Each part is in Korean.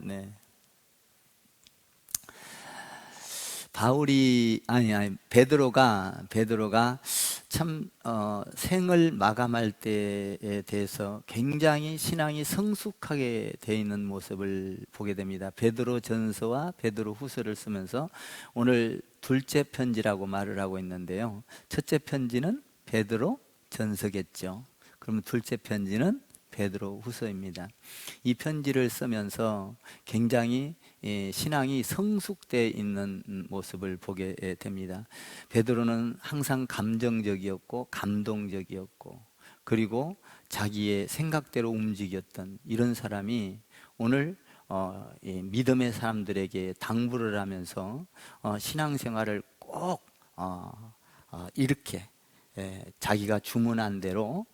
네. 바울이 베드로가 참 생을 마감할 때에 대해서 굉장히 신앙이 성숙하게 되어 있는 모습을 보게 됩니다. 베드로 전서와 베드로 후서를 쓰면서 오늘 둘째 편지라고 말을 하고 있는데요, 첫째 편지는 베드로 전서겠죠. 그러면 둘째 편지는 베드로 후서입니다. 이 편지를 쓰면서 굉장히 신앙이 성숙되어 있는 모습을 보게 됩니다. 베드로는 항상 감정적이었고 감동적이었고, 그리고 자기의 생각대로 움직였던 이런 사람이 오늘 믿음의 사람들에게 당부를 하면서 신앙생활을 꼭 이렇게 자기가 주문한 대로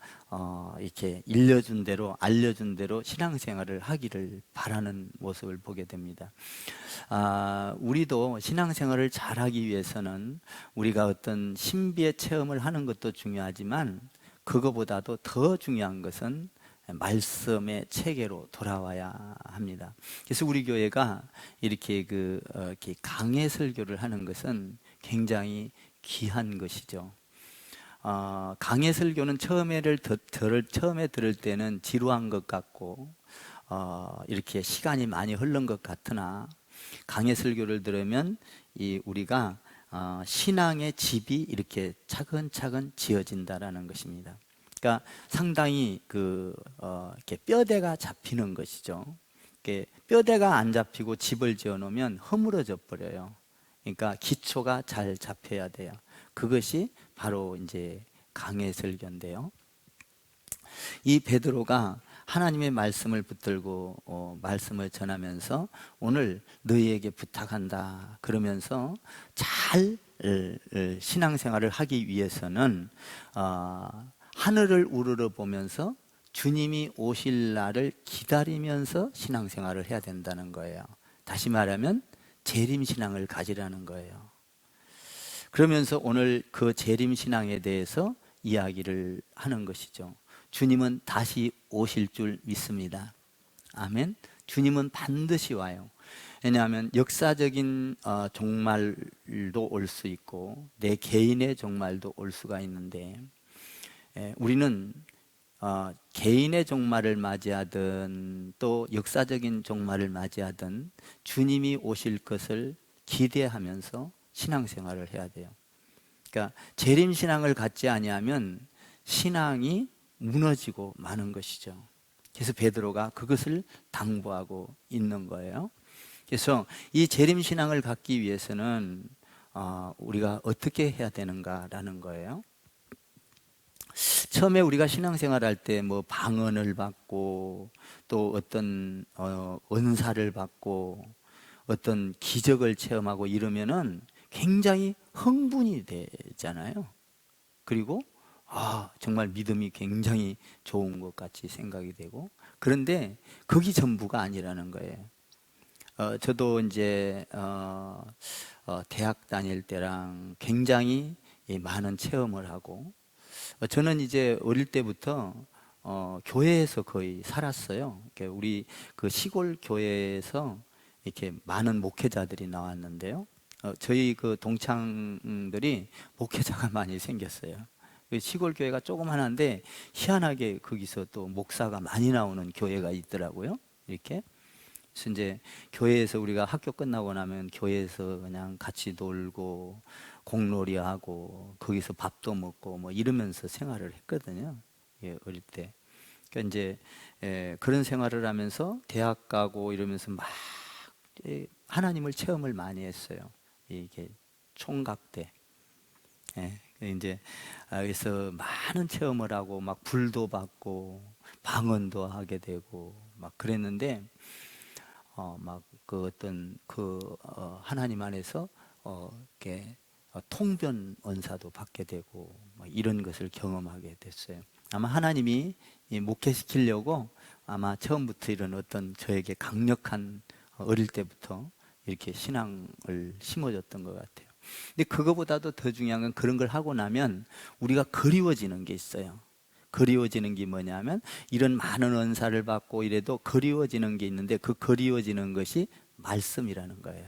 이렇게 일려준 대로 알려준 대로 신앙생활을 하기를 바라는 모습을 보게 됩니다. 우리도 신앙생활을 잘하기 위해서는 우리가 어떤 신비의 체험을 하는 것도 중요하지만, 그거보다도 더 중요한 것은 말씀의 체계로 돌아와야 합니다. 그래서 우리 교회가 이렇게 이렇게 강해 설교를 하는 것은 굉장히 귀한 것이죠. 강해 설교는 처음에 들을 때는 지루한 것 같고 이렇게 시간이 많이 흐른 것 같으나, 강해 설교를 들으면 우리가 신앙의 집이 이렇게 차근차근 지어진다라는 것입니다. 그러니까 상당히 이렇게 뼈대가 잡히는 것이죠. 이렇게 뼈대가 안 잡히고 집을 지어 놓으면 허물어져 버려요. 그러니까 기초가 잘 잡혀야 돼요. 그것이 바로 이제 강해 설교인데요, 이 베드로가 하나님의 말씀을 붙들고 말씀을 전하면서 오늘 너희에게 부탁한다 그러면서 잘 신앙생활을 하기 위해서는 하늘을 우러러 보면서 주님이 오실 날을 기다리면서 신앙생활을 해야 된다는 거예요. 다시 말하면 재림신앙을 가지라는 거예요. 그러면서 오늘 그 재림신앙에 대해서 이야기를 하는 것이죠. 주님은 다시 오실 줄 믿습니다. 아멘. 주님은 반드시 와요. 왜냐하면 역사적인 종말도 올 수 있고 내 개인의 종말도 올 수가 있는데, 우리는 개인의 종말을 맞이하든 또 역사적인 종말을 맞이하든 주님이 오실 것을 기대하면서 신앙생활을 해야 돼요. 그러니까 재림신앙을 갖지 아니하면 신앙이 무너지고 마는 것이죠. 그래서 베드로가 그것을 당부하고 있는 거예요. 그래서 이 재림신앙을 갖기 위해서는 우리가 어떻게 해야 되는가라는 거예요. 처음에 우리가 신앙생활 할 때 뭐 방언을 받고 또 어떤 은사를 받고 어떤 기적을 체험하고 이러면은 굉장히 흥분이 되잖아요. 그리고 정말 믿음이 굉장히 좋은 것 같이 생각이 되고, 그런데 그게 전부가 아니라는 거예요. 저도 이제 대학 다닐 때랑 굉장히 많은 체험을 하고, 저는 이제 어릴 때부터 교회에서 거의 살았어요. 우리 그 시골 교회에서 이렇게 많은 목회자들이 나왔는데요, 저희 그 동창들이 목회자가 많이 생겼어요. 시골 교회가 조그만한데 희한하게 거기서 또 목사가 많이 나오는 교회가 있더라고요. 이렇게. 그래서 이제 교회에서 우리가 학교 끝나고 나면 교회에서 그냥 같이 놀고 공놀이하고 거기서 밥도 먹고 뭐 이러면서 생활을 했거든요. 어릴 때. 그러니까 이제 그런 생활을 하면서 대학 가고 이러면서 막 하나님을 체험을 많이 했어요. 이게 총각 때. 이제 그래서 많은 체험을 하고 막 불도 받고 방언도 하게 되고 막 그랬는데, 막 그 어떤 하나님 안에서 이렇게 통변 언사도 받게 되고 막 이런 것을 경험하게 됐어요. 아마 하나님이 목회시키려고 아마 처음부터 이런 어떤 저에게 강력한 어릴 때부터 이렇게 신앙을 심어줬던 것 같아요. 근데 그거보다도 더 중요한 건 그런 걸 하고 나면 우리가 그리워지는 게 있어요. 그리워지는 게 뭐냐면 이런 많은 은사를 받고 이래도 그리워지는 게 있는데 그 그리워지는 것이 말씀이라는 거예요.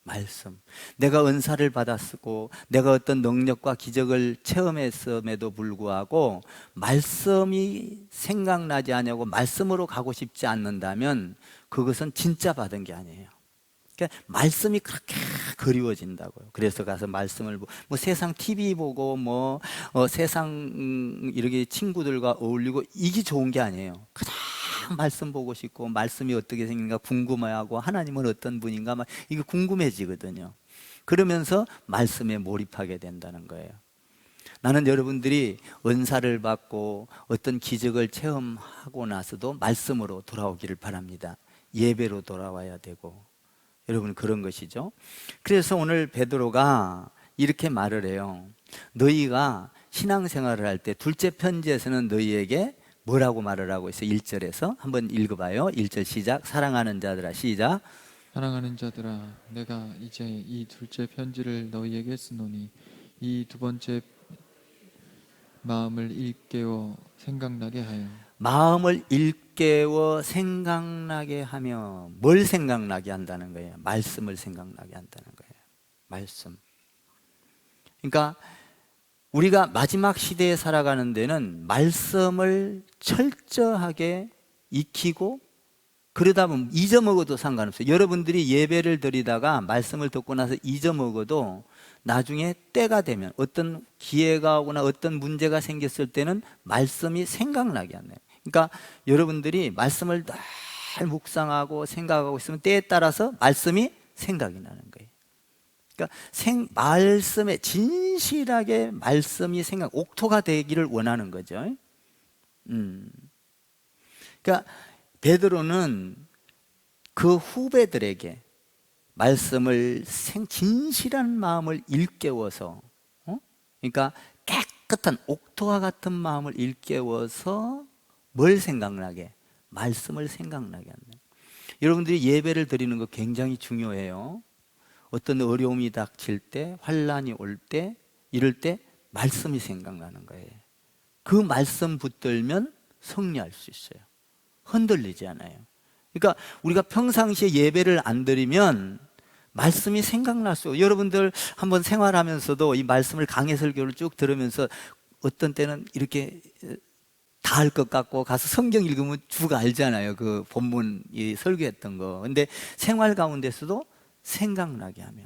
말씀. 내가 은사를 받았고 내가 어떤 능력과 기적을 체험했음에도 불구하고 말씀이 생각나지 않냐고 말씀으로 가고 싶지 않는다면 그것은 진짜 받은 게 아니에요. 그러니까 말씀이 그렇게 그리워진다고요. 그래서 가서 말씀을 뭐 세상 TV 보고 세상 이렇게 친구들과 어울리고 이게 좋은 게 아니에요. 그냥 말씀 보고 싶고 말씀이 어떻게 생긴가 궁금해하고 하나님은 어떤 분인가 막 이게 궁금해지거든요. 그러면서 말씀에 몰입하게 된다는 거예요. 나는 여러분들이 은사를 받고 어떤 기적을 체험하고 나서도 말씀으로 돌아오기를 바랍니다. 예배로 돌아와야 되고 여러분 그런 것이죠. 그래서 오늘 베드로가 이렇게 말을 해요. 너희가 신앙생활을 할 때 둘째 편지에서는 너희에게 뭐라고 말을 하고 있어요? 1절에서 한번 읽어봐요. 1절 시작. 사랑하는 자들아 시작. 사랑하는 자들아, 내가 이제 이 둘째 편지를 너희에게 쓰노니 이 두 번째 마음을 일깨워 생각나게 하여. 마음을 일깨워 생각나게 하며 뭘 생각나게 한다는 거예요? 말씀을 생각나게 한다는 거예요. 말씀. 그러니까 우리가 마지막 시대에 살아가는 데는 말씀을 철저하게 익히고 그러다 보면 잊어먹어도 상관없어요. 여러분들이 예배를 드리다가 말씀을 듣고 나서 잊어먹어도 나중에 때가 되면 어떤 기회가 오거나 어떤 문제가 생겼을 때는 말씀이 생각나게 하네요. 그러니까 여러분들이 말씀을 늘 묵상하고 생각하고 있으면 때에 따라서 말씀이 생각이 나는 거예요. 그러니까 말씀에 진실하게 말씀이 옥토가 되기를 원하는 거죠. 그러니까 베드로는 그 후배들에게 말씀을 진실한 마음을 일깨워서 그러니까 깨끗한 옥토와 같은 마음을 일깨워서 뭘 생각나게? 말씀을 생각나게 한다. 여러분들이 예배를 드리는 거 굉장히 중요해요. 어떤 어려움이 닥칠 때, 환난이 올 때, 이럴 때 말씀이 생각나는 거예요. 그 말씀 붙들면 승리할 수 있어요. 흔들리지 않아요. 그러니까 우리가 평상시에 예배를 안 드리면 말씀이 생각날 수. 여러분들 한번 생활하면서도 이 말씀을 강해 설교를 쭉 들으면서 어떤 때는 이렇게 다 할 것 같고 가서 성경 읽으면 쭉 알잖아요. 그 본문 설교했던 거. 근데 생활 가운데서도 생각나게 하며.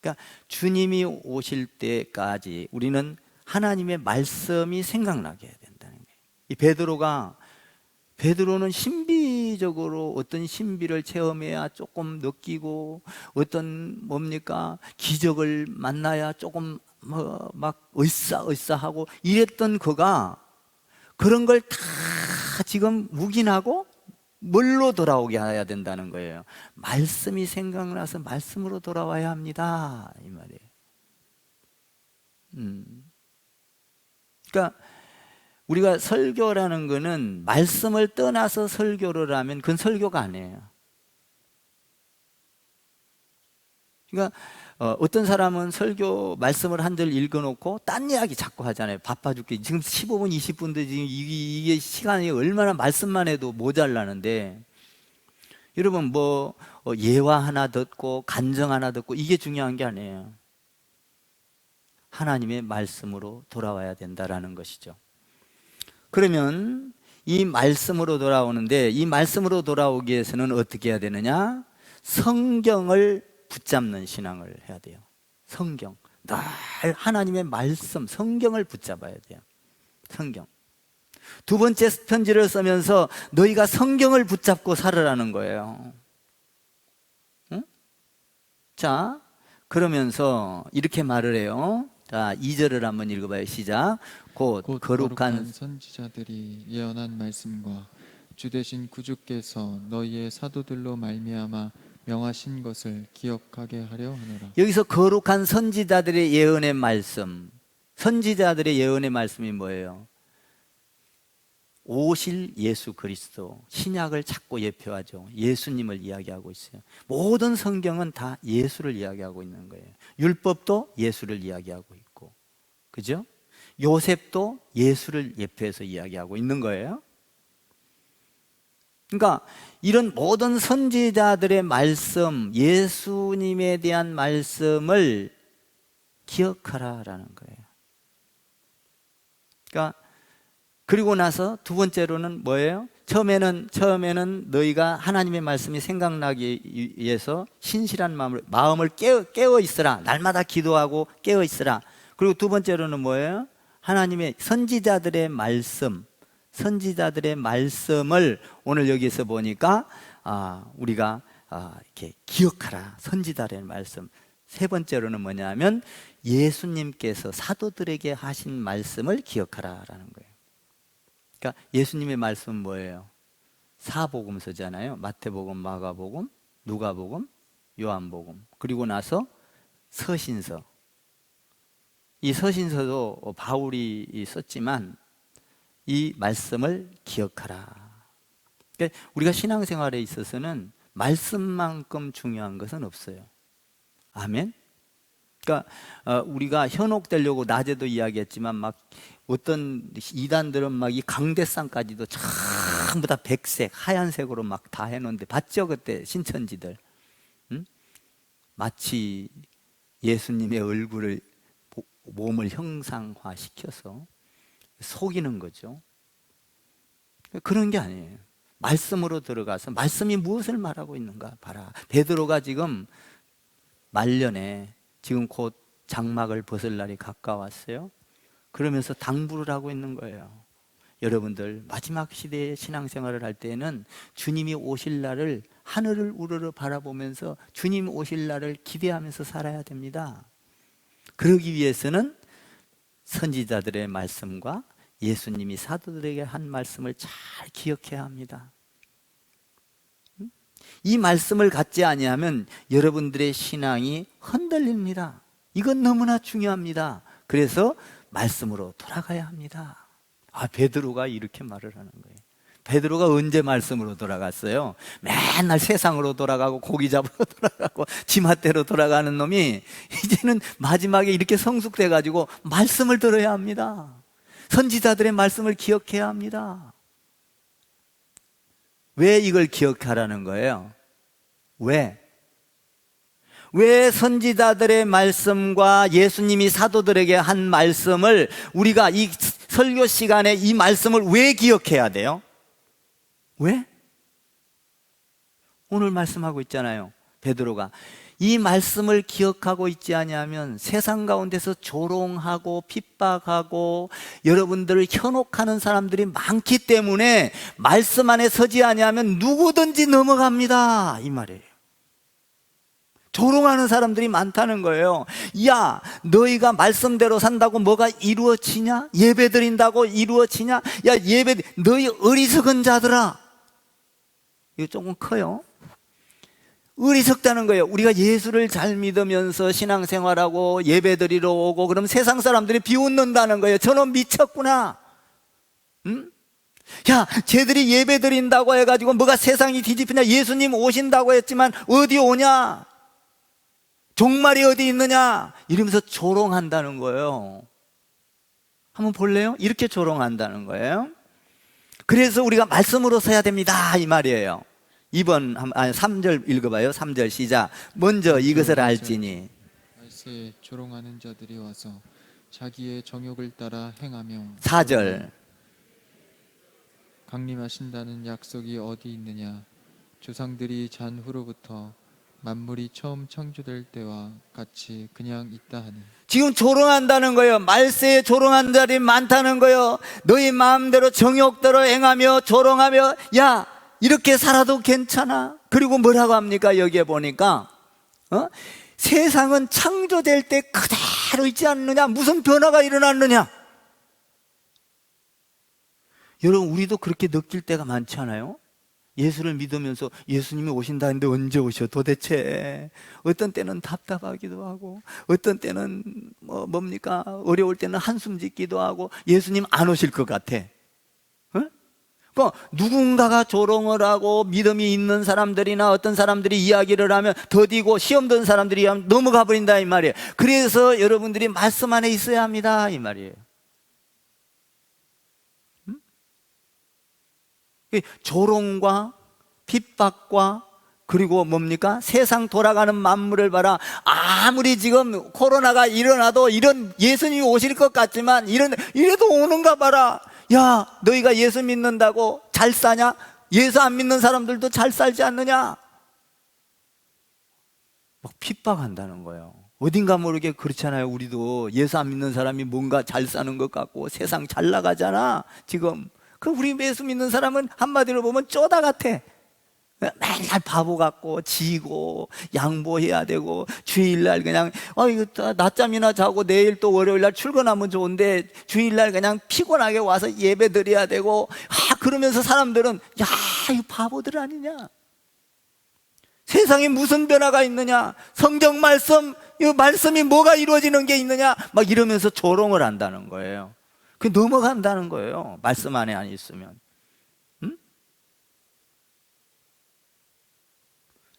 그러니까 주님이 오실 때까지 우리는 하나님의 말씀이 생각나게 해야 된다는 거예요. 이 베드로는 신비적으로 어떤 신비를 체험해야 조금 느끼고 어떤 기적을 만나야 조금 막 으쌰으쌰하고 이랬던 그가 그런 걸 다 지금 묵인하고 뭘로 돌아오게 해야 된다는 거예요? 말씀이 생각나서 말씀으로 돌아와야 합니다, 이 말이에요. 그러니까 우리가 설교라는 거는 말씀을 떠나서 설교를 하면 그건 설교가 아니에요. 그러니까 어떤 사람은 설교 말씀을 한 절 읽어놓고 딴 이야기 자꾸 하잖아요. 바빠 죽게. 지금 15분, 20분도 지금 이게 시간이 얼마나 말씀만 해도 모자라는데 여러분 예화 하나 듣고 간증 하나 듣고 이게 중요한 게 아니에요. 하나님의 말씀으로 돌아와야 된다라는 것이죠. 그러면 이 말씀으로 돌아오는데 이 말씀으로 돌아오기 위해서는 어떻게 해야 되느냐? 성경을 붙잡는 신앙을 해야 돼요. 성경. 늘 하나님의 말씀, 성경을 붙잡아야 돼요. 성경. 두 번째 편지를 쓰면서 너희가 성경을 붙잡고 살으라는 거예요. 응? 자, 그러면서 이렇게 말을 해요. 자, 2절을 한번 읽어봐요. 시작. 곧 거룩한 선지자들이 예언한 말씀과 주 되신 구주께서 너희의 사도들로 말미암아 명하신 것을 기억하게 하려 하노라. 여기서 거룩한 선지자들의 예언의 말씀, 선지자들의 예언의 말씀이 뭐예요? 오실 예수 그리스도, 신약을 자꾸 예표하죠. 예수님을 이야기하고 있어요. 모든 성경은 다 예수를 이야기하고 있는 거예요. 율법도 예수를 이야기하고 있고, 그죠? 요셉도 예수를 예표해서 이야기하고 있는 거예요. 그러니까 이런 모든 선지자들의 말씀, 예수님에 대한 말씀을 기억하라라는 거예요. 그러니까 그리고 나서 두 번째로는 뭐예요? 처음에는 너희가 하나님의 말씀이 생각나기 위해서 신실한 마음을 깨어 있으라. 날마다 기도하고 깨어 있으라. 그리고 두 번째로는 뭐예요? 하나님의 선지자들의 말씀을 오늘 여기서 보니까 우리가 이렇게 기억하라. 선지자들의 말씀. 세 번째로는 뭐냐면 예수님께서 사도들에게 하신 말씀을 기억하라라는 거예요. 그러니까 예수님의 말씀은 뭐예요? 사복음서잖아요. 마태복음, 마가복음, 누가복음, 요한복음. 그리고 나서 서신서. 이 서신서도 바울이 썼지만 이 말씀을 기억하라. 그러니까 우리가 신앙생활에 있어서는 말씀만큼 중요한 것은 없어요. 아멘. 그러니까 우리가 현혹되려고 낮에도 이야기했지만 막 어떤 이단들은 막 이 강대상까지도 전부 다 백색, 하얀색으로 막 다 해놓는데 봤죠? 그때 신천지들. 응? 마치 예수님의 얼굴을 몸을 형상화시켜서 속이는 거죠. 그런 게 아니에요. 말씀으로 들어가서 말씀이 무엇을 말하고 있는가 봐라. 베드로가 지금 말년에 지금 곧 장막을 벗을 날이 가까웠어요. 그러면서 당부를 하고 있는 거예요. 여러분들 마지막 시대의 신앙생활을 할 때에는 주님이 오실 날을 하늘을 우러러 바라보면서 주님 오실 날을 기대하면서 살아야 됩니다. 그러기 위해서는 선지자들의 말씀과 예수님이 사도들에게 한 말씀을 잘 기억해야 합니다. 이 말씀을 갖지 아니하면 여러분들의 신앙이 흔들립니다. 이건 너무나 중요합니다. 그래서 말씀으로 돌아가야 합니다. 베드로가 이렇게 말을 하는 거예요. 베드로가 언제 말씀으로 돌아갔어요? 맨날 세상으로 돌아가고 고기 잡으러 돌아가고 지맛대로 돌아가는 놈이 이제는 마지막에 이렇게 성숙돼 가지고 말씀을 들어야 합니다. 선지자들의 말씀을 기억해야 합니다. 왜 이걸 기억하라는 거예요? 왜 선지자들의 말씀과 예수님이 사도들에게 한 말씀을 우리가 이 설교 시간에 이 말씀을 왜 기억해야 돼요? 왜? 오늘 말씀하고 있잖아요. 베드로가 이 말씀을 기억하고 있지 아니하면 세상 가운데서 조롱하고 핍박하고 여러분들을 현혹하는 사람들이 많기 때문에 말씀 안에 서지 아니하면 누구든지 넘어갑니다, 이 말이에요. 조롱하는 사람들이 많다는 거예요. 야, 너희가 말씀대로 산다고 뭐가 이루어지냐? 예배 드린다고 이루어지냐? 야, 너희 어리석은 자들아. 이거 조금 커요. 어리석다는 거예요. 우리가 예수를 잘 믿으면서 신앙생활하고 예배 드리러 오고 그럼 세상 사람들이 비웃는다는 거예요. 저놈 미쳤구나. 응? 야, 쟤들이 예배 드린다고 해가지고 뭐가 세상이 뒤집히냐? 예수님 오신다고 했지만 어디 오냐? 종말이 어디 있느냐? 이러면서 조롱한다는 거예요. 한번 볼래요? 이렇게 조롱한다는 거예요. 그래서 우리가 말씀으로 서야 됩니다, 이 말이에요. 3절 읽어봐요. 3절 시작. 먼저 이것을 알지니 말세에 조롱하는 자들이 와서 자기의 정욕을 따라 행하며 4절 강림하신다는 약속이 어디 있느냐? 조상들이 잔 후로부터 만물이 처음 창조될 때와 같이 그냥 있다 하니. 지금 조롱한다는 거예요. 말세에 조롱한 자들이 많다는 거예요. 너희 마음대로 정욕대로 행하며 조롱하며 야, 이렇게 살아도 괜찮아. 그리고 뭐라고 합니까? 여기에 보니까 세상은 창조될 때 그대로 있지 않느냐? 무슨 변화가 일어났느냐? 여러분, 우리도 그렇게 느낄 때가 많지 않아요? 예수를 믿으면서 예수님이 오신다는데 언제 오셔 도대체? 어떤 때는 답답하기도 하고 어떤 때는 뭡니까? 어려울 때는 한숨 짓기도 하고 예수님 안 오실 것 같아. 누군가가 조롱을 하고 믿음이 있는 사람들이나 어떤 사람들이 이야기를 하면 더디고 시험 든 사람들이 하면 넘어가 버린다 이 말이에요. 그래서 여러분들이 말씀 안에 있어야 합니다 이 말이에요. 조롱과 핍박과 그리고 뭡니까? 세상 돌아가는 만물을 봐라. 아무리 지금 코로나가 일어나도 이런 예수님이 오실 것 같지만 이래도 오는가 봐라. 야, 너희가 예수 믿는다고 잘 사냐? 예수 안 믿는 사람들도 잘 살지 않느냐? 막 핍박한다는 거예요. 어딘가 모르게 그렇잖아요. 우리도 예수 안 믿는 사람이 뭔가 잘 사는 것 같고 세상 잘 나가잖아 지금. 그 우리 예수 믿는 사람은 한마디로 보면 쪼다 같아. 맨날 바보 같고 지고 양보해야 되고 주일날 그냥 이거 낮잠이나 자고 내일 또 월요일날 출근하면 좋은데 주일날 그냥 피곤하게 와서 예배 드려야 되고 그러면서 사람들은 야, 이 바보들 아니냐? 세상에 무슨 변화가 있느냐? 성경 말씀, 이 말씀이 뭐가 이루어지는 게 있느냐? 막 이러면서 조롱을 한다는 거예요. 그 넘어간다는 거예요. 말씀 안에 안 있으면.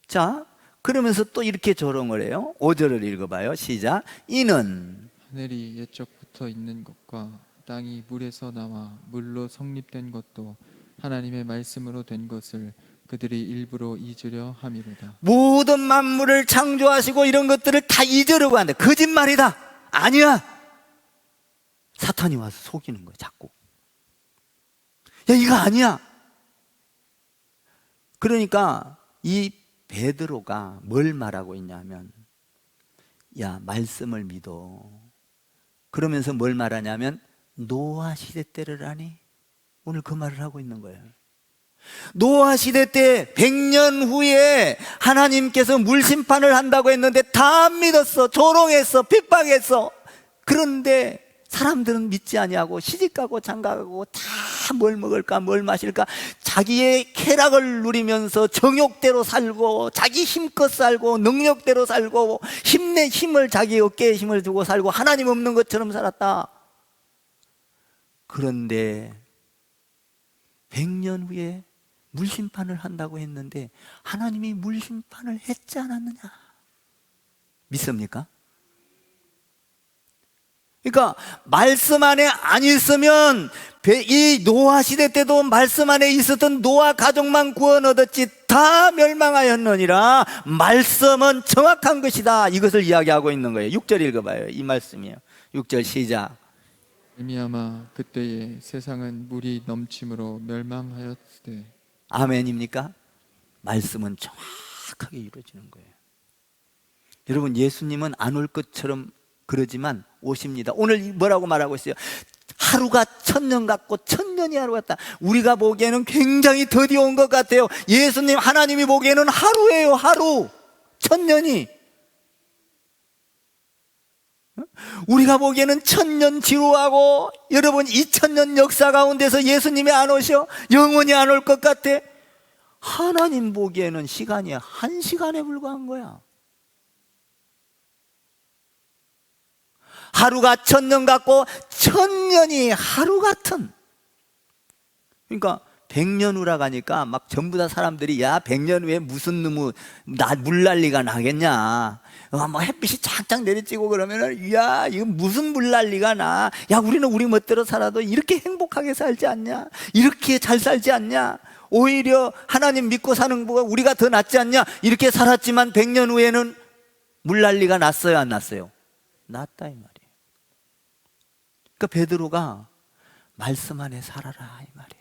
자, 그러면서 또 이렇게 조롱을 해요. 5절을 읽어봐요. 시작. 이는 하늘이 옛적부터 있는 것과 땅이 물에서 나와 물로 성립된 것도 하나님의 말씀으로 된 것을 그들이 일부러 잊으려 함이로다. 모든 만물을 창조하시고 이런 것들을 다 잊으려고 한다. 거짓말이다. 아니야. 사탄이 와서 속이는 거야 자꾸. 야, 이거 아니야. 그러니까 이 베드로가 뭘 말하고 있냐면, 야, 말씀을 믿어. 그러면서 뭘 말하냐면 노아 시대 때를 아니? 오늘 그 말을 하고 있는 거예요. 노아 시대 때 100년 후에 하나님께서 물심판을 한다고 했는데 다 안 믿었어. 조롱했어. 핍박했어. 그런데 사람들은 믿지 아니하고 시집가고 장가가고 다 뭘 먹을까 뭘 마실까 자기의 쾌락을 누리면서 정욕대로 살고 자기 힘껏 살고 능력대로 살고 힘을 자기 어깨에 힘을 두고 살고 하나님 없는 것처럼 살았다. 그런데 100년 후에 물심판을 한다고 했는데 하나님이 물심판을 했지 않았느냐? 믿습니까? 그러니까 말씀 안에 안 있으면 이 노아 시대 때도 말씀 안에 있었던 노아 가족만 구원 얻었지 다 멸망하였느니라. 말씀은 정확한 것이다. 이것을 이야기하고 있는 거예요. 6절 읽어봐요. 이 말씀이에요. 6절 시작. 말미암아 그때에 세상은 물이 넘침으로 멸망하였으되. 아멘입니까? 말씀은 정확하게 이루어지는 거예요. 여러분, 예수님은 안 올 것처럼 그러지만 오십니다. 오늘 뭐라고 말하고 있어요? 하루가 1000년 같고 1000년이 하루 같다. 우리가 보기에는 굉장히 더디 온 것 같아요. 예수님, 하나님이 보기에는 하루예요. 하루. 1000년이. 우리가 보기에는 1000년 지루하고, 여러분 2000년 역사 가운데서 예수님이 안 오셔? 영원히 안 올 것 같아? 하나님 보기에는 시간이 1시간에 불과한 거야. 하루가 1000년 같고 1000년이 하루 같은. 그러니까 100년 후라 가니까 막 전부 다 사람들이 야, 100년 후에 무슨 놈의 물난리가 나겠냐. 뭐 햇빛이 쫙쫙 내리쬐고 그러면은 야, 이거 무슨 물난리가 나. 야, 우리는 우리 멋대로 살아도 이렇게 행복하게 살지 않냐? 이렇게 잘 살지 않냐? 오히려 하나님 믿고 사는 거가 우리가 더 낫지 않냐? 이렇게 살았지만 100년 후에는 물난리가 났어요, 안 났어요? 났다 이 말이에요. 그러니까 베드로가 말씀 안에 살아라 이 말이에요.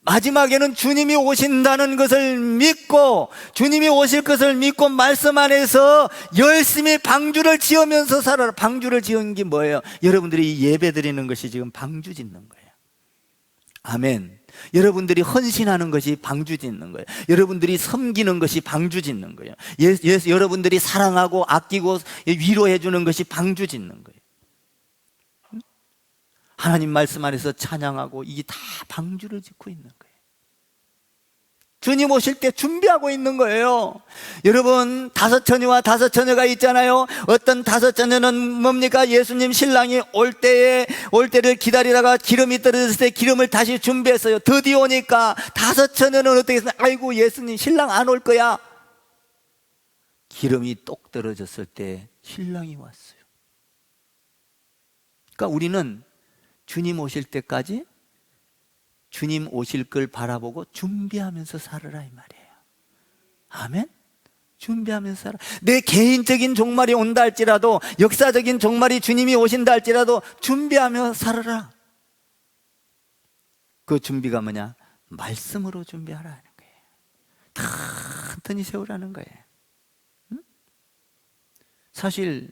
마지막에는 주님이 오신다는 것을 믿고, 주님이 오실 것을 믿고 말씀 안에서 열심히 방주를 지으면서 살아라. 방주를 지은 게 뭐예요? 여러분들이 예배 드리는 것이 지금 방주 짓는 거예요. 아멘. 여러분들이 헌신하는 것이 방주 짓는 거예요. 여러분들이 섬기는 것이 방주 짓는 거예요. 여러분들이 사랑하고 아끼고 위로해 주는 것이 방주 짓는 거예요. 하나님 말씀 안에서 찬양하고, 이게 다 방주를 짓고 있는 거예요. 주님 오실 때 준비하고 있는 거예요. 여러분, 5처녀와 5처녀가 있잖아요. 어떤 5처녀는 뭡니까? 예수님 신랑이 올 때를 기다리다가 기름이 떨어졌을 때 기름을 다시 준비했어요. 드디어 오니까 5처녀는 어떻게 했어요? 아이고, 예수님 신랑 안 올 거야. 기름이 똑 떨어졌을 때 신랑이 왔어요. 그러니까 우리는 주님 오실 때까지 주님 오실 걸 바라보고 준비하면서 살아라 이 말이에요. 아멘? 준비하면서 살아. 내 개인적인 종말이 온다 할지라도, 역사적인 종말이 주님이 오신다 할지라도 준비하며 살아라. 그 준비가 뭐냐? 말씀으로 준비하라는 거예요. 튼튼히 세우라는 거예요. 응? 사실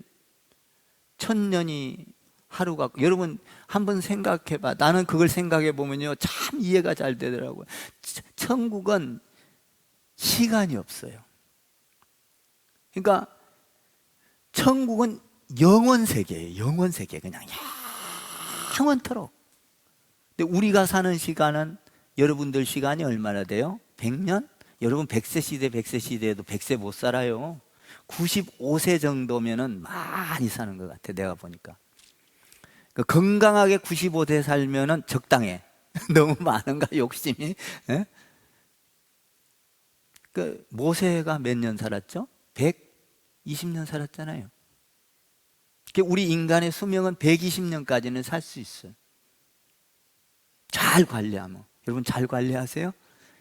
1000년이 하루가, 여러분 한번 생각해봐. 나는 그걸 생각해 보면요 참 이해가 잘 되더라고요. 천국은 시간이 없어요. 그러니까 천국은 영원 세계예요. 영원 세계. 그냥 영원토록. 근데 우리가 사는 시간은, 여러분들 시간이 얼마나 돼요? 100년? 여러분 100세 시대, 100세 시대에도 100세 못 살아요. 95세 정도면은 많이 사는 것 같아, 내가 보니까. 건강하게 95세 살면은 적당해. 너무 많은가, 욕심이? 예? 모세가 몇 년 살았죠? 120년 살았잖아요. 우리 인간의 수명은 120년까지는 살 수 있어요. 잘 관리하면. 여러분 잘 관리하세요?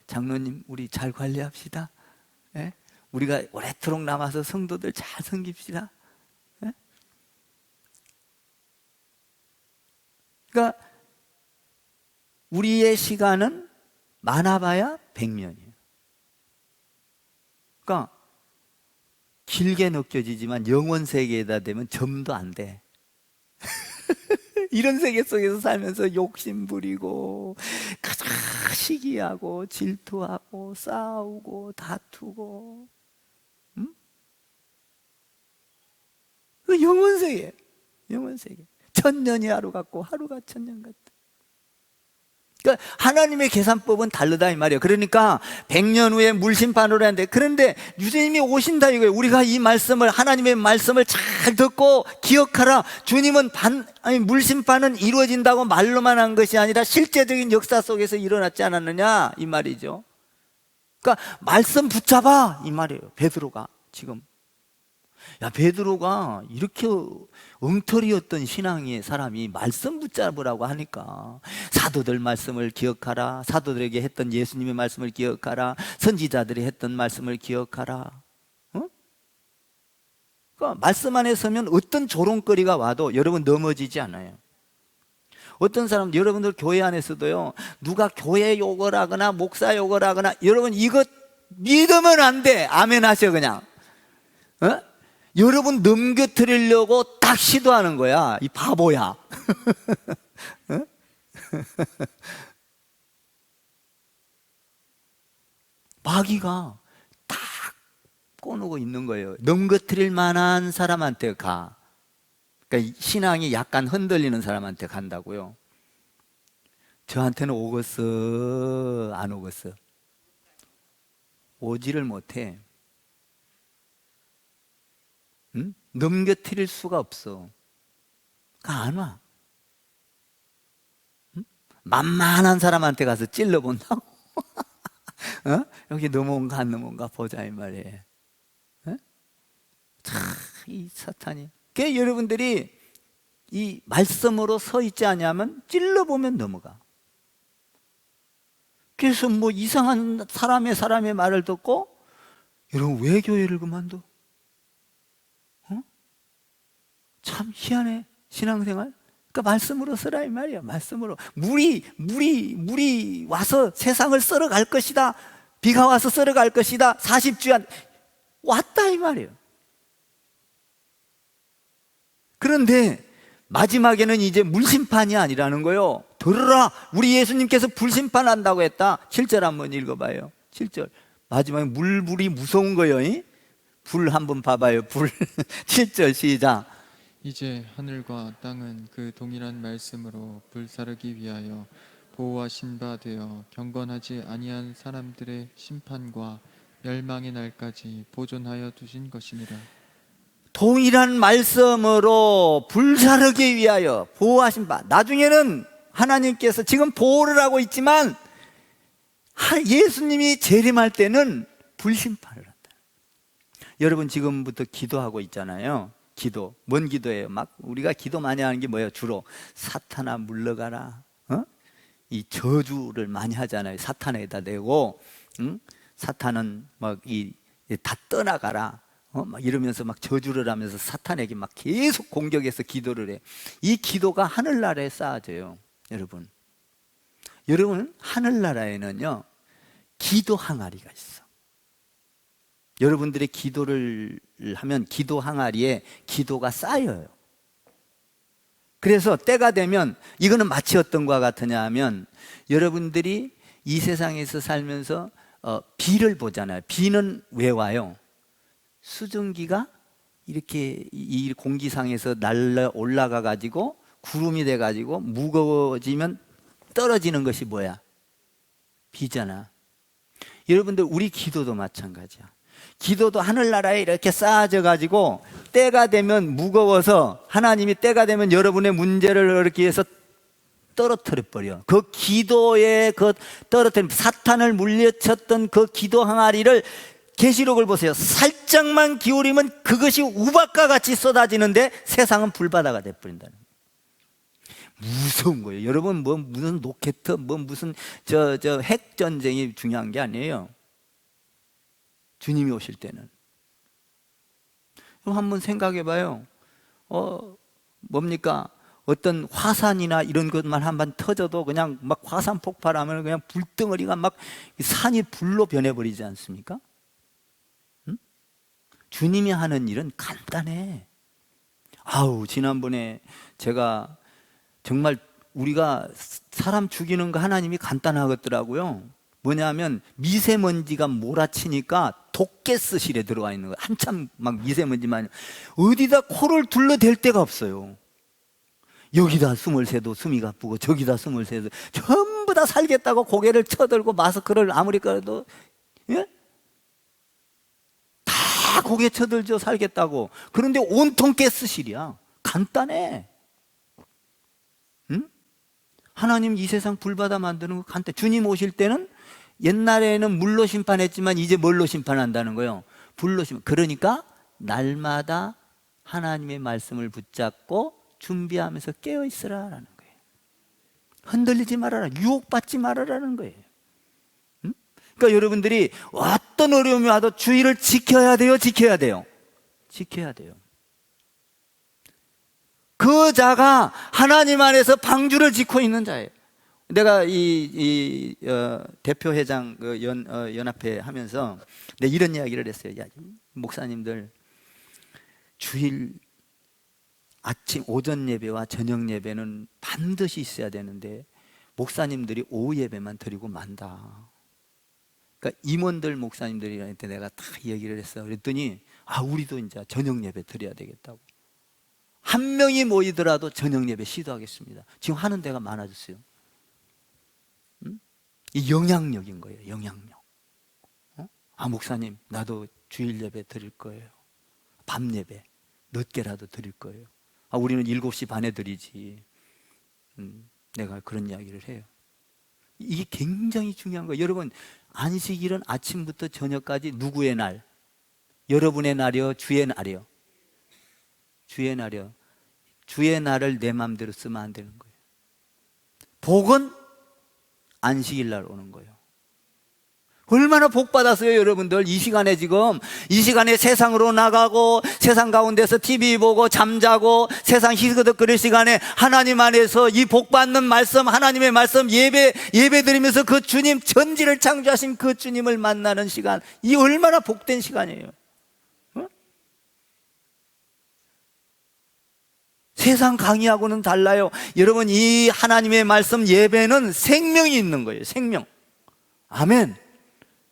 장로님, 우리 잘 관리합시다. 예? 우리가 오래도록 남아서 성도들 잘 섬깁시다. 예? 그러니까 우리의 시간은 많아봐야 100년이에요. 그러니까 길게 느껴지지만 영원 세계에다 되면 점도 안 돼. 이런 세계 속에서 살면서 욕심 부리고 시기하고 질투하고 싸우고 다투고, 응? 그 영원 세계, 영원 세계. 1000년이 하루 같고 하루가 1000년 같다. 그러니까 하나님의 계산법은 다르다 이 말이에요. 그러니까 100년 후에 물심판으로 하는데, 그런데 주님이 오신다 이거예요. 우리가 이 말씀을, 하나님의 말씀을 잘 듣고 기억하라. 주님은 물심판은 이루어진다고 말로만 한 것이 아니라 실제적인 역사 속에서 일어났지 않았느냐 이 말이죠. 그러니까 말씀 붙잡아 이 말이에요. 베드로가 지금, 야, 베드로가 이렇게 엉터리였던 신앙의 사람이 말씀 붙잡으라고 하니까, 사도들 말씀을 기억하라, 사도들에게 했던 예수님의 말씀을 기억하라, 선지자들이 했던 말씀을 기억하라. 어? 그러니까 말씀 안에 서면 어떤 조롱거리가 와도 여러분 넘어지지 않아요. 어떤 사람, 여러분들 교회 안에서도요, 누가 교회 욕을 하거나 목사 욕을 하거나, 여러분 이거 믿으면 안 돼. 아멘 하셔 그냥. 어? 여러분 넘겨뜨리려고 딱 시도하는 거야. 이 바보야. 어? 마귀가 딱 꼬누고 있는 거예요. 넘겨뜨릴 만한 사람한테 가. 그러니까 신앙이 약간 흔들리는 사람한테 간다고요. 저한테는 오겠어, 안 오겠어? 오지를 못해. 응? 넘겨뜨릴 수가 없어. 안 와. 응? 만만한 사람한테 가서 찔러본다고. 어? 여기 넘어온가 안 넘어온가 보자 이 말이에요. 어? 참, 이 사탄이. 그러니까 여러분들이 이 말씀으로 서 있지 않냐면 찔러보면 넘어가. 그래서 뭐 이상한 사람의 말을 듣고, 여러분 왜 교회를 그만둬? 참 희한해, 신앙생활. 그러니까 말씀으로 쓰라 이 말이야. 말씀으로. 물이 와서 세상을 썰어갈 것이다. 비가 와서 썰어갈 것이다. 40주야 왔다 이 말이에요. 그런데 마지막에는 이제 물심판이 아니라는 거예요. 들으라, 우리 예수님께서 불심판한다고 했다. 7절 한번 읽어봐요. 7절. 마지막에 물이 무서운 거예요. 불 한번 봐봐요. 불. 7절 시작. 이제 하늘과 땅은 그 동일한 말씀으로 불사르기 위하여 보호하신 바 되어 경건하지 아니한 사람들의 심판과 멸망의 날까지 보존하여 두신 것이니라. 동일한 말씀으로 불사르기 위하여 보호하신 바. 나중에는 하나님께서 지금 보호를 하고 있지만 예수님이 재림할 때는 불심판을 한다. 여러분 지금부터 기도하고 있잖아요. 기도. 뭔 기도예요? 막 우리가 기도 많이 하는 게 뭐예요? 주로 사탄아 물러가라. 이 저주를 많이 하잖아요. 사탄에다 대고, 응? 사탄은 막 다 떠나가라, 막 이러면서 막 저주를 하면서 사탄에게 막 계속 공격해서 기도를 해. 이 기도가 하늘나라에 쌓아져요. 여러분, 하늘나라에는요 기도 항아리가 있어. 여러분들의 기도를 하면 기도 항아리에 기도가 쌓여요. 그래서 때가 되면, 이거는 마치 어떤 것과 같으냐 하면, 여러분들이 이 세상에서 살면서 비를 보잖아요. 비는 왜 와요? 수증기가 이렇게 이 공기상에서 날라 올라가 가지고 구름이 돼 가지고 무거워지면 떨어지는 것이 뭐야? 비잖아. 여러분들, 우리 기도도 마찬가지야. 기도도 하늘나라에 이렇게 쌓아져 가지고 때가 되면 무거워서, 하나님이 때가 되면 여러분의 문제를 이렇게 해서 떨어뜨려 버려. 그 기도에 떨어뜨린, 사탄을 물리쳤던 그 기도 항아리를, 계시록을 보세요. 살짝만 기울이면 그것이 우박과 같이 쏟아지는데 세상은 불바다가 돼버린다는 거예요. 무서운 거예요. 여러분, 뭐 무슨 로켓, 뭐 무슨 핵 전쟁이 중요한 게 아니에요. 주님이 오실 때는. 그럼 한번 생각해 봐요. 뭡니까? 어떤 화산이나 이런 것만 한번 터져도 그냥 막 화산 폭발하면 그냥 불덩어리가 막 산이 불로 변해버리지 않습니까? 응? 주님이 하는 일은 간단해. 지난번에 제가 정말, 우리가 사람 죽이는 거 하나님이 간단하겠더라고요. 뭐냐면 미세먼지가 몰아치니까 독가스실에 들어와 있는 거예요. 한참 막 미세먼지만, 어디다 코를 둘러댈 데가 없어요. 여기다 숨을 새도 숨이 가쁘고 저기다 숨을 새도, 전부 다 살겠다고 고개를 쳐들고 마스크를 아무리 꺼도, 예? 다 고개 쳐들죠, 살겠다고. 그런데 온통 가스실이야. 간단해. 응? 하나님 이 세상 불바다 만드는 거 간단해. 주님 오실 때는, 옛날에는 물로 심판했지만 이제 뭘로 심판한다는 거예요? 불로 심판. 그러니까 날마다 하나님의 말씀을 붙잡고 준비하면서 깨어 있으라라는 거예요. 흔들리지 말아라, 유혹받지 말아라는 거예요. 응? 그러니까 여러분들이 어떤 어려움이 와도 주의를 지켜야 돼요, 지켜야 돼요? 지켜야 돼요. 그 자가 하나님 안에서 방주를 짓고 있는 자예요. 내가 대표회장 연합회 하면서 내가 이런 이야기를 했어요. 야, 목사님들, 주일 아침 오전 예배와 저녁 예배는 반드시 있어야 되는데 목사님들이 오후 예배만 드리고 만다. 그러니까 임원들 목사님들한테 내가 다 얘기를 했어. 그랬더니 우리도 이제 저녁 예배 드려야 되겠다고. 한 명이 모이더라도 저녁 예배 시도하겠습니다. 지금 하는 데가 많아졌어요. 이 영향력인 거예요. 영향력. 목사님, 나도 주일 예배 드릴 거예요. 밤 예배 늦게라도 드릴 거예요. 우리는 7시 반에 드리지. 내가 그런 이야기를 해요. 이게 굉장히 중요한 거예요. 여러분, 안식일은 아침부터 저녁까지 누구의 날? 여러분의 날이요, 주의 날이요? 주의 날이요. 주의 날을 내 마음대로 쓰면 안 되는 거예요. 복은 안식일 날 오는 거예요. 얼마나 복 받았어요, 여러분들. 이 시간에 세상으로 나가고 세상 가운데서 TV 보고 잠자고 세상 희거덕거릴 시간에 하나님 안에서 이 복 받는 말씀, 하나님의 말씀 예배 드리면서 그 주님, 전지를 창조하신 그 주님을 만나는 시간, 이 얼마나 복된 시간이에요. 세상 강의하고는 달라요. 여러분, 이 하나님의 말씀 예배는 생명이 있는 거예요. 생명. 아멘.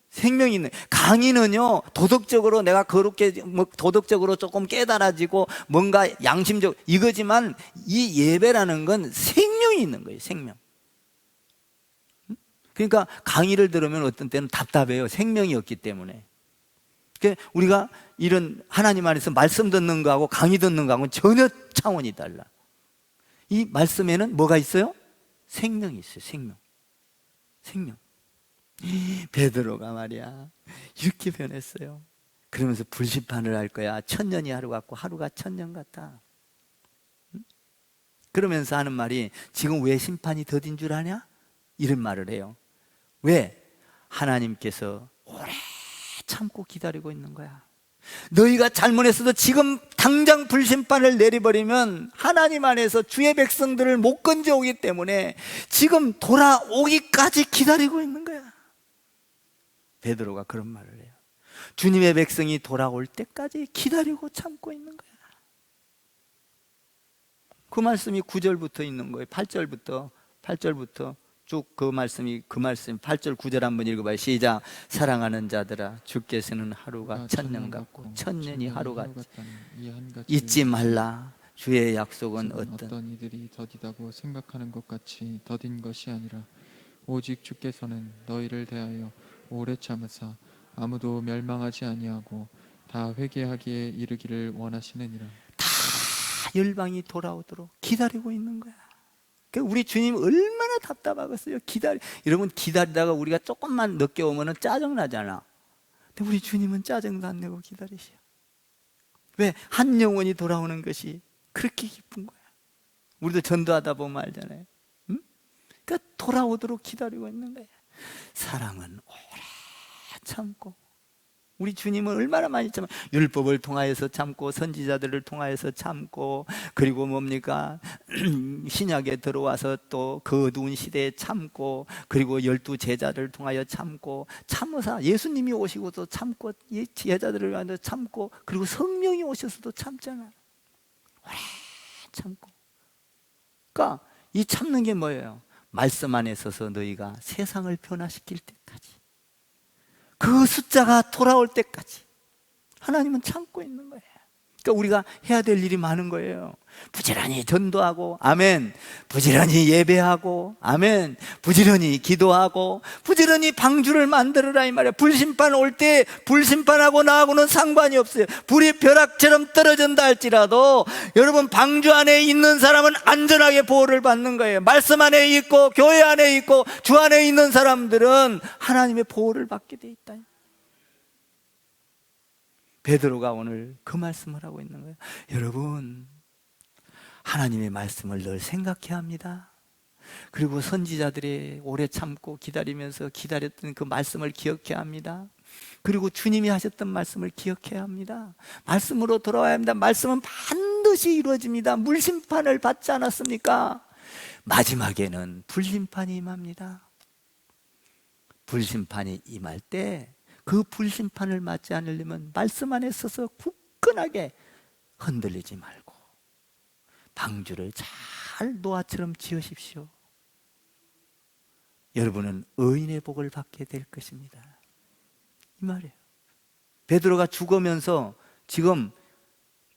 생명이 있는. 강의는요, 도덕적으로 내가 거룩게, 도덕적으로 조금 깨달아지고 뭔가 양심적 이거지만, 이 예배라는 건 생명이 있는 거예요. 생명. 그러니까 강의를 들으면 어떤 때는 답답해요. 생명이 없기 때문에. 그러니까 우리가 이런 하나님 안에서 말씀 듣는 거하고 강의 듣는 거하고는 전혀 차원이 달라. 이 말씀에는 뭐가 있어요? 생명이 있어요. 생명. 베드로가 말이야, 이렇게 변했어요. 그러면서 불심판을 할 거야. 1000년이 하루 같고 하루가 1000년 같다. 그러면서 하는 말이, 지금 왜 심판이 더딘 줄 아냐? 이런 말을 해요. 왜? 하나님께서 오래 참고 기다리고 있는 거야. 너희가 잘못했어도 지금 당장 불심판을 내려버리면 하나님 안에서 주의 백성들을 못 건져오기 때문에 지금 돌아오기까지 기다리고 있는 거야. 베드로가 그런 말을 해요. 주님의 백성이 돌아올 때까지 기다리고 참고 있는 거야. 그 말씀이 9절부터 있는 거예요. 8절부터 쭉 그 말씀 8절 9절 한번 읽어봐요. 시작. 사랑하는 자들아, 주께서는 하루가 천년 같고 천년이 하루 같지. 잊지 말라. 주의 약속은 어떤 이들이 더디다고 생각하는 것 같이 더딘 것이 아니라 오직 주께서는 너희를 대하여 오래 참으사 아무도 멸망하지 아니하고 다 회개하기에 이르기를 원하시느니라. 다 열방이 돌아오도록 기다리고 있는 거야. 우리 주님 얼마나 답답하겠어요. 여러분, 기다리다가 우리가 조금만 늦게 오면 짜증나잖아. 근데 우리 주님은 짜증도 안 내고 기다리셔. 왜? 한 영혼이 돌아오는 것이 그렇게 기쁜 거야. 우리도 전도하다 보면 알잖아요. 응? 그러니까 돌아오도록 기다리고 있는 거야. 사랑은 오래 참고, 우리 주님은 얼마나 많이 참아. 율법을 통하여서 참고, 선지자들을 통하여서 참고, 그리고 뭡니까? 신약에 들어와서 또 그 어두운 시대에 참고, 그리고 12 제자를 통하여 참고, 참으사 예수님이 오시고도 참고, 제자들을 위하여 참고, 그리고 성령이 오셔서도 참잖아. 오래 참고. 그러니까 이 참는 게 뭐예요? 말씀 안에 서서 너희가 세상을 변화시킬 때까지, 그 숫자가 돌아올 때까지 하나님은 참고 있는 거예요. 그러니까 우리가 해야 될 일이 많은 거예요. 부지런히 전도하고, 아멘. 부지런히 예배하고, 아멘. 부지런히 기도하고, 부지런히 방주를 만들어라 이 말이에요. 불심판 올 때 불심판하고 나하고는 상관이 없어요. 불이 벼락처럼 떨어진다 할지라도 여러분, 방주 안에 있는 사람은 안전하게 보호를 받는 거예요. 말씀 안에 있고 교회 안에 있고 주 안에 있는 사람들은 하나님의 보호를 받게 돼 있다. 베드로가 오늘 그 말씀을 하고 있는 거예요. 여러분, 하나님의 말씀을 늘 생각해야 합니다. 그리고 선지자들이 오래 참고 기다리면서 기다렸던 그 말씀을 기억해야 합니다. 그리고 주님이 하셨던 말씀을 기억해야 합니다. 말씀으로 돌아와야 합니다. 말씀은 반드시 이루어집니다. 물심판을 받지 않았습니까? 마지막에는 불심판이 임합니다. 불심판이 임할 때 그 불심판을 맞지 않으려면 말씀 안에 서서 굳건하게 흔들리지 말고 방주를 잘 노아처럼 지으십시오. 여러분은 의인의 복을 받게 될 것입니다. 이 말이에요. 베드로가 죽으면서 지금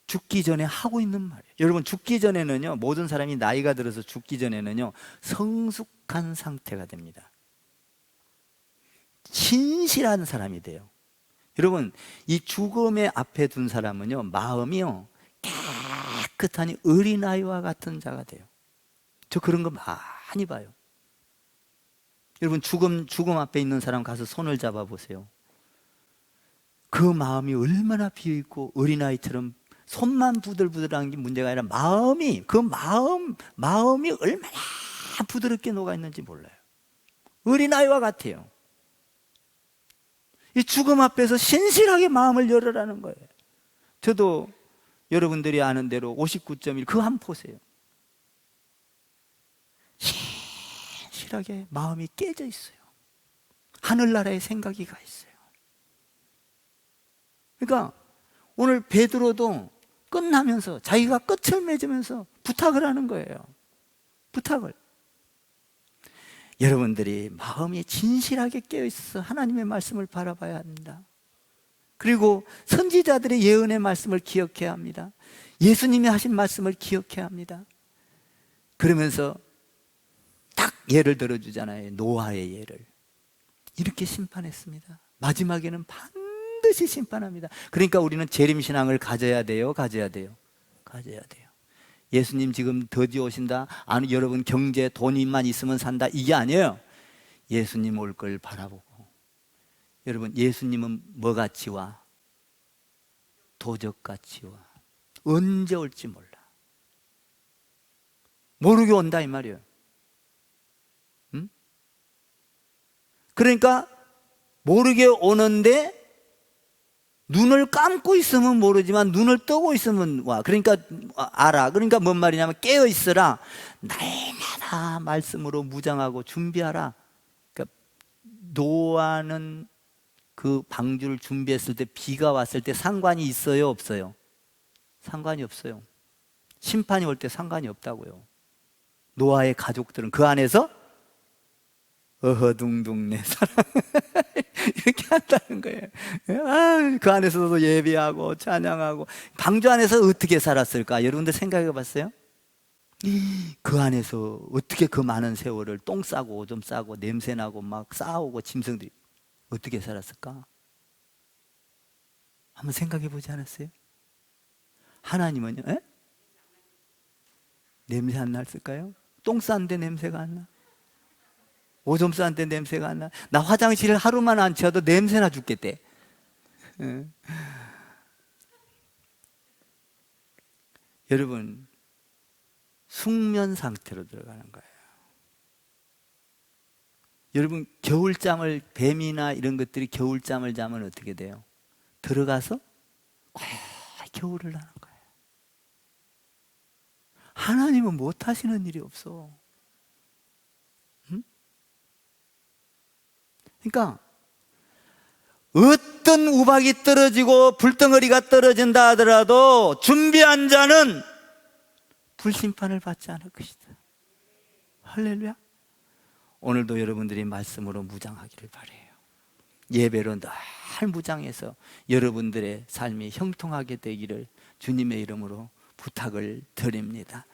죽기 전에 하고 있는 말이에요. 여러분, 죽기 전에는요, 모든 사람이 나이가 들어서 죽기 전에는요, 성숙한 상태가 됩니다. 신실한 사람이 돼요. 여러분, 이 죽음의 앞에 둔 사람은요, 마음이요, 깨끗하니 어린아이와 같은 자가 돼요. 저 그런 거 많이 봐요. 여러분, 죽음 앞에 있는 사람 가서 손을 잡아 보세요. 그 마음이 얼마나 비어있고 어린아이처럼 손만 부들부들한 게 문제가 아니라 마음이 얼마나 부드럽게 녹아있는지 몰라요. 어린아이와 같아요. 이 죽음 앞에서 신실하게 마음을 열으라는 거예요. 저도 여러분들이 아는 대로 59.1 그 한 포세요. 신실하게 마음이 깨져 있어요. 하늘나라의 생각이 가 있어요. 그러니까 오늘 베드로도 끝나면서 자기가 끝을 맺으면서 부탁을 하는 거예요. 부탁을. 여러분들이 마음이 진실하게 깨어있어서 하나님의 말씀을 바라봐야 합니다. 그리고 선지자들의 예언의 말씀을 기억해야 합니다. 예수님이 하신 말씀을 기억해야 합니다. 그러면서 딱 예를 들어주잖아요. 노아의 예를. 이렇게 심판했습니다. 마지막에는 반드시 심판합니다. 그러니까 우리는 재림신앙을 가져야 돼요? 가져야 돼요? 가져야 돼요. 예수님 지금 드디어 오신다. 아니, 여러분 경제 돈만 있으면 산다. 이게 아니에요. 예수님 올 걸 바라보고. 여러분, 예수님은 뭐같이 와? 도적같이 와. 언제 올지 몰라. 모르게 온다 이 말이에요. 응? 그러니까 모르게 오는데 눈을 감고 있으면 모르지만 눈을 뜨고 있으면 와. 그러니까 알아. 그러니까 뭔 말이냐면 깨어 있으라. 날마다 말씀으로 무장하고 준비하라. 그러니까 노아는 그 방주를 준비했을 때 비가 왔을 때 상관이 있어요, 없어요? 상관이 없어요. 심판이 올 때 상관이 없다고요. 노아의 가족들은 그 안에서 어허둥둥 내 사랑 이렇게 한다는 거예요. 아, 그 안에서도 예배하고 찬양하고. 방주 안에서 어떻게 살았을까? 여러분들 생각해 봤어요? 그 안에서 어떻게 그 많은 세월을 똥 싸고 오줌 싸고 냄새 나고 막 싸우고 짐승들이 어떻게 살았을까? 한번 생각해 보지 않았어요? 하나님은요? 에? 냄새 안 났을까요? 똥 쌌는데 냄새가 안 나? 오줌 쌌는데 냄새가 안 나? 나 화장실 하루만 안 치워도 냄새나 죽겠대. 예. 여러분, 숙면 상태로 들어가는 거예요. 여러분, 겨울잠을, 뱀이나 이런 것들이 겨울잠을 자면 어떻게 돼요? 들어가서 겨울을 나는 거예요. 하나님은 못 하시는 일이 없어. 응? 그러니까 어떤 우박이 떨어지고 불덩어리가 떨어진다 하더라도 준비한 자는 불심판을 받지 않을 것이다. 할렐루야. 오늘도 여러분들이 말씀으로 무장하기를 바라요. 예배로 늘 무장해서 여러분들의 삶이 형통하게 되기를 주님의 이름으로 부탁을 드립니다.